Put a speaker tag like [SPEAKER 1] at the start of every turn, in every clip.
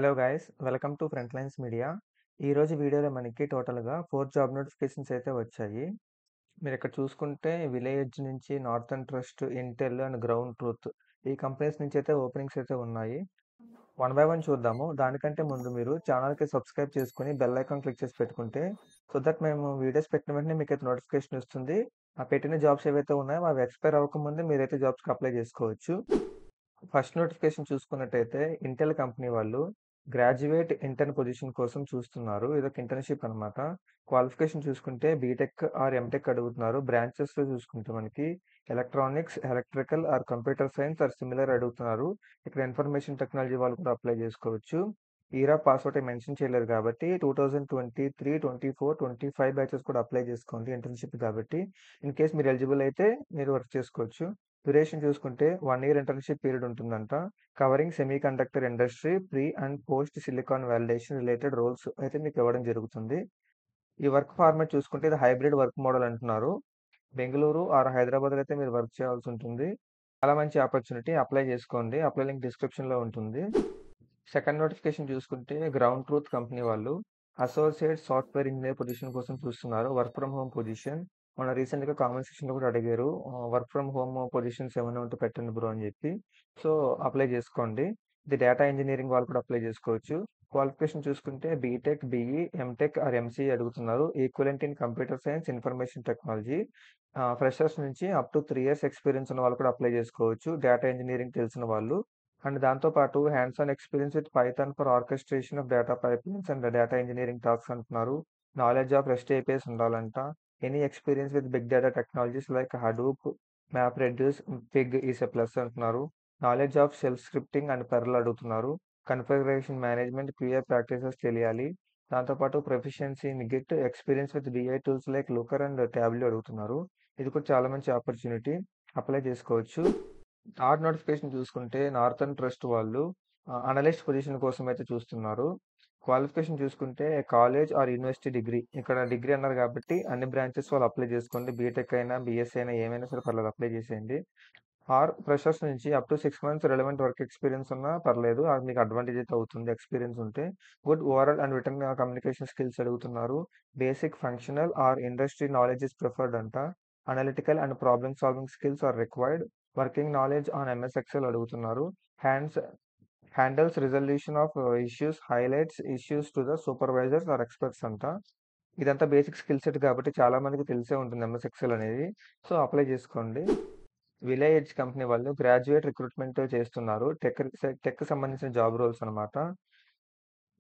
[SPEAKER 1] Hello guys welcome to front lines media. ఈరోజు వీడియోలో మనకి టోటల్గా 4 జాబ్ నోటిఫికేషన్స్ అయితే వచ్చాయి. మీరు ఇక్కడ చూసుకుంటే విలేజ్ నుంచి northern trust, Intel and ground truth ఈ కంపెనీస్ నుంచి అయితే ఓపెనింగ్స్ అయితే ఉన్నాయి. వన్ బై వన్ చూద్దాము. దానికంటే ముందు మీరు ఛానల్కి సబ్స్క్రైబ్ చేసుకుని బెల్ ఐకాన్ క్లిక్ చేసి పెట్టుకుంటే సో దట్ మేము వీడియోస్ పెట్టిన వెంటనే మీకు అయితే నోటిఫికేషన్ వస్తుంది. ఆ పెట్టిన జాబ్స్ ఏవైతే ఉన్నాయో అవి ఎక్స్పైర్ అవ్వకముందే మీరైతే జాబ్స్కి అప్లై చేసుకోవచ్చు. ఫస్ట్ నోటిఫికేషన్ చూసుకున్నట్టయితే ఇంటెల్ కంపెనీ వాళ్ళు గ్రాడ్యుయేట్ ఇంటర్న్ పొజిషన్ కోసం చూస్తున్నారు. ఇదొక ఇంటర్న్‌షిప్ అనమాట. క్వాలిఫికేషన్ చూసుకుంటే బీటెక్ ఆర్ ఎంటెక్ అడుగుతున్నారు. బ్రాంచెస్‌లో చూసుకుంటే మనకి electronics, electrical or computer science or similar అడుగుతున్నారు. ఇక్కడ ఇన్ఫర్మేషన్ టెక్నాలజీ వాళ్ళు కూడా అప్లై చేసుకోవచ్చు. Year of pass out mention చేయలేదు కాబట్టి 2023, 24, 25 బ్యాచెస్ కూడా అప్లై చేసుకోండి ఇంటర్న్‌షిప్ కాబట్టి. ఇన్ కేస్ మీరు ఎలిజిబుల్ అయితే మీరు వర్క్ చేసుకోవచ్చు. డ్యూరేషన్ చూసుకుంటే 1 ఇయర్ ఇంటర్న్‌షిప్ పీరియడ్ ఉంటుందంట. Covering semiconductor industry, pre and post silicon validation related roles అయితే మీకు ఇవ్వడం జరుగుతుంది. ఈ వర్క్ ఫార్మాట్ చూసుకుంటే ఇది హైబ్రిడ్ వర్క్ మోడల్ అంటున్నారు. బెంగుళూరు ఆర్ హైదరాబాద్‌లో అయితే మీరు వర్క్ చేయాల్సి ఉంటుంది. చాలా మంచి ఆపర్చునిటీ. అప్లై చేసుకోండి. అప్లై లింక్ డిస్క్రిప్షన్‌లో ఉంటుంది. సెకండ్ నోటిఫికేషన్ చూసుకుంటే గ్రౌండ్ ట్రూత్ కంపెనీ వాళ్ళు అసోసియేట్ సాఫ్ట్వేర్ ఇంజనీర్ పొజిషన్ కోసం చూస్తున్నారు. Work from home position. మొన్న రీసెంట్‌గా కామెంట్ సెక్షన్‌లో కూడా అడిగారు. వర్క్ ఫ్రమ్ హోమ్ పొజిషన్స్ ఏమైనా ఉంటే పెట్టండి బ్రో అని చెప్పి. సో, అప్లై చేసుకోండి. ఇది డేటా ఇంజినీరింగ్ వాళ్ళు కూడా అప్లై చేసుకోవచ్చు. క్వాలిఫికేషన్ చూసుకుంటే BTech, BE, MTech or MCA అడుగుతున్నారు. Equivalent in computer science, information technology. Freshers నుంచి అప్ టు 3 ఇయర్స్ ఎక్స్పీరియన్స్ ఉన్న వాళ్ళు కూడా అప్లై చేసుకోవచ్చు. డేటా ఇంజినీరింగ్ తెలిసిన వాళ్ళు. అండ్ దాంతో పాటు hands on experience with Python for orchestration of data pipelines and data engineering tasks అంటున్నారు. నాలెడ్జ్ ఆఫ్ రెస్ట్ ఏపీఎస్ ఉండాలంట. Any experience with big data technologies like Hadoop, map reduce, Pig is a plus అంటున్నారు. Knowledge of shell scripting and Perl అడుగుతున్నారు. Configuration management, QA practices తెలియాలి. దాంతోపాటు proficiency in Git, experience with BI tools like Looker and Tableau అడుగుతున్నారు. ఇది కూడా చాలా మంచి opportunity. Apply చేసుకోవచ్చు. థర్డ్ నోటిఫికేషన్ చూసుకుంటే నార్థన్ ట్రస్ట్ వాళ్ళు అనలిస్ట్ పొజిషన్ కోసం అయితే చూస్తున్నారు. క్వాలిఫికేషన్ చూసుకుంటే కాలేజ్ ఆర్ యూనివర్సిటీ డిగ్రీ. ఇక్కడ డిగ్రీ అన్నారు కాబట్టి అన్ని బ్రాంచెస్ వాళ్ళు అప్లై చేసుకోండి. బీటెక్ అయినా, బీఎస్సీ అయినా ఏమైనా సరే పర్లేదు అప్లై చేసేయండి. ఆర్ ఫ్రెషర్స్ నుంచి up to 6 months relevant work experience ఉన్నా పర్లేదు. అది మీకు అడ్వాంటేజ్ అయితే అవుతుంది ఎక్స్పీరియన్స్ ఉంటే. Good overall and written communication skills అడుగుతున్నారు. Basic functional or industry knowledge is preferred అంట. Analytical and problem solving skills are required. Working knowledge on MS Excel అడుగుతున్నారు. Hands handles resolution of issues, highlights issues to the supervisors or experts అంట. ఇదంతా basic skill set కాబట్టి చాలా మందికి తెలిసే ఉంటుంది MS Excel అనేది. సో, అప్లై చేసుకోండి. విలేజ్ కంపెనీ వాళ్ళు గ్రాడ్యుయేట్ రిక్రూట్మెంట్ చేస్తున్నారు. టెక్ సంబంధించిన జాబ్ రోల్స్ అనమాట.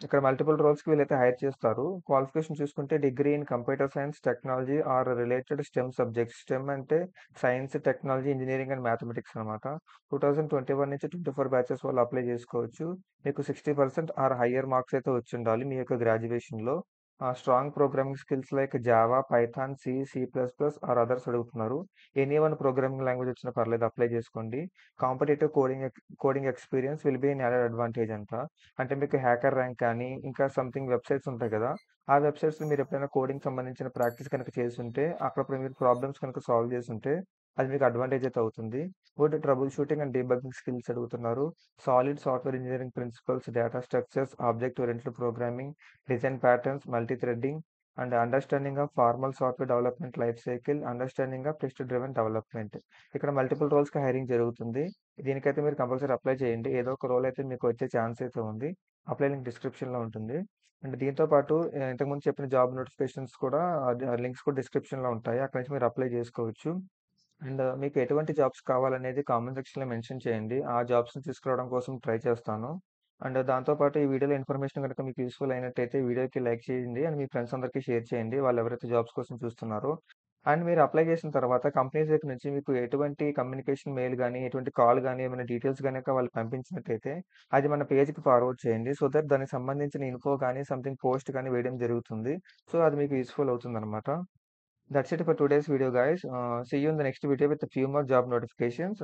[SPEAKER 1] ఇక్కడ మల్టిపుల్ రోల్స్‌కి వీళ్ళైతే హైర్ చేస్తారు. క్వాలిఫికేషన్ చూసుకుంటే degree in computer science, technology or related STEM subjects. STEM అంటే science, technology, engineering and mathematics అనమాట. 2021 నుంచి 24 బ్యాచెస్ వాళ్ళు అప్లై చేసుకోవచ్చు. మీకు 60% ఆర్ హయ్యర్ మార్క్స్ అయితే వచ్చుండాలి మీ యొక్క గ్రాడ్యుయేషన్‌లో. Strong programming skills like Java, Python, C, C plus plus or others అడుగుతున్నారు. ఎనీ వన్ ప్రోగ్రామింగ్ లాంగ్వేజ్ వచ్చినా పర్లేదు అప్లై చేసుకోండి. Competitive coding experience will be an added advantage అంట. అంటే మీకు హ్యాకర్ ర్యాంక్ కానీ, ఇంకా సంథింగ్ వెబ్‌సైట్స్ ఉంటాయి కదా! ఆ వెబ్‌సైట్స్‌లో మీరు ఎప్పుడైనా కోడింగ్ సంబంధించిన ప్రాక్టీస్ కనుక చేసుంటే, అక్కడ మీరు ప్రాబ్లమ్స్ కనుక సాల్వ్ చేసుంటే, అది మీకు అడ్వాంటేజ్ అయితే అవుతుంది. Good trouble shooting and debugging skills అడుగుతున్నారు. Solid software engineering principles, data structures, object oriented programming, design patterns, multi threading and understanding of formal software development life cycle, understanding of test driven development. ఇక్కడ multiple రోల్స్‌కి hiring జరుగుతుంది. దీనికైతే మీరు compulsory apply చేయండి. ఏదో ఒక role అయితే మీకు వచ్చే ఛాన్స్ అయితే ఉంది. అప్లై లింక్ డిస్క్రిప్షన్‌లో ఉంటుంది. అండ్ దీంతో పాటు ఇంతకుముందు చెప్పిన జాబ్ నోటిఫికేషన్స్ కూడా లింక్స్ కూడా డిస్క్రిప్షన్‌లో ఉంటాయి. అక్కడి నుంచి మీరు అప్లై చేసుకోవచ్చు. అండ్ మీకు ఎటువంటి జాబ్స్ కావాలనేది కామెంట్ సెక్షన్‌లో మెన్షన్ చేయండి. ఆ జాబ్స్‌ని తీసుకురావడం కోసం ట్రై చేస్తాను. అండ్ దాంతో పాటు ఈ వీడియోలో ఇన్ఫర్మేషన్ గనుక మీకు యూజ్‌ఫుల్ అయినట్టయితే వీడియోకి లైక్ చేయండి. అండ్ మీ ఫ్రెండ్స్ అందరికీ షేర్ చేయండి. వాళ్ళు ఎవరైతే జాబ్స్ కోసం చూస్తున్నారో. అండ్ మీరు అప్లై చేసిన తర్వాత కంపెనీస్ వైపు నుంచి మీకు ఎటువంటి కమ్యూనికేషన్ మెయిల్ గాని, ఎటువంటి కాల్ గాని, ఏమైనా డీటెయిల్స్ గనక వాళ్ళు పంపించినట్టయితే అది మన పేజ్‌కి ఫార్వర్డ్ చేయండి. సో దట్ దానికి సంబంధించిన ఇన్ఫో గాని, సంథింగ్ పోస్ట్ గాని వేయడం జరుగుతుంది. సో అది మీకు యూజ్‌ఫుల్ అవుతుందన్నమాట. That's it for today's video, guys. See you in the next video with a few more job notifications.